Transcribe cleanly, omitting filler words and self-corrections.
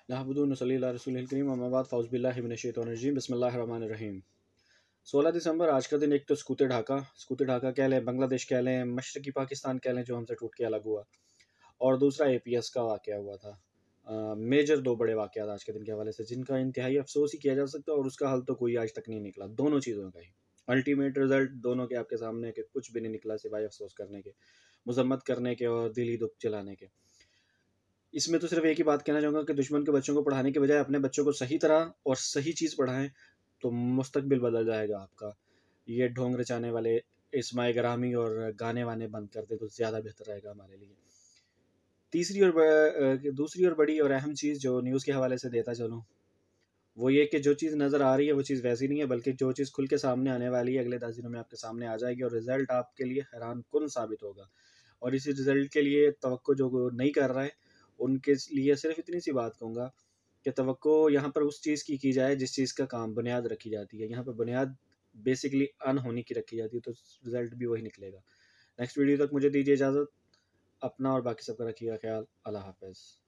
नहमदुहु व नसल्ली अला रसूलिल करीम अम्मा बाद फ़ाउज़ बिल्लाहि मिनश शैतानिर रजीम बिस्मिल्लाहिर रहमानिर रहीम। 16 दिसंबर आज का दिन एक तो स्कूते ढाका कह लें, बांग्लादेश कह लें, मशरक़ी पाकिस्तान कह लें जो हमसे टूट के अलग हुआ, और दूसरा एपीएस का वाक़या हुआ था। मेजर दो बड़े वाक़यात आज के दिन के हवाले से जिनका इंतहाई अफ़सोस ही किया जा सकता है और उसका हल तो कोई आज तक नहीं निकला, दोनों चीज़ों का ही। अल्टीमेट रिज़ल्ट दोनों के आपके सामने है कि कुछ भी नहीं निकला सिवाय अफ़सोस करने के, मज़म्मत करने के और दिली दुःख जलाने के। इसमें तो सिर्फ एक ही बात कहना चाहूँगा कि दुश्मन के बच्चों को पढ़ाने के बजाय अपने बच्चों को सही तरह और सही चीज़ पढ़ाएँ, तो मुस्तकबिल बदल जाएगा आपका। ये ढोंग रचाने वाले इस्माए ग्रामी और गाने-वाने बंद कर दें तो ज़्यादा बेहतर रहेगा हमारे लिए। दूसरी और बड़ी और अहम चीज़ जो न्यूज़ के हवाले से देता चलूँ, वो ये कि जो चीज़ नज़र आ रही है वो चीज़ वैसी नहीं है, बल्कि जो चीज़ खुल के सामने आने वाली है अगले 10 दिनों में आपके सामने आ जाएगी और रिज़ल्ट आपके लिए हैरानकुन साबित होगा। और इसी रिज़ल्ट के लिए तवक्को जो नहीं कर रहा है, उनके लिए सिर्फ़ इतनी सी बात कहूँगा कि तवक्को यहाँ पर उस चीज़ की जाए जिस चीज़ का काम बुनियाद रखी जाती है। यहाँ पे बुनियाद बेसिकली अनहोनी की रखी जाती है, तो रिज़ल्ट भी वही निकलेगा। नेक्स्ट वीडियो तक मुझे दीजिए इजाज़त। अपना और बाकी सबका रखिएगा ख़्याल। अल्लाह हाफ़िज़।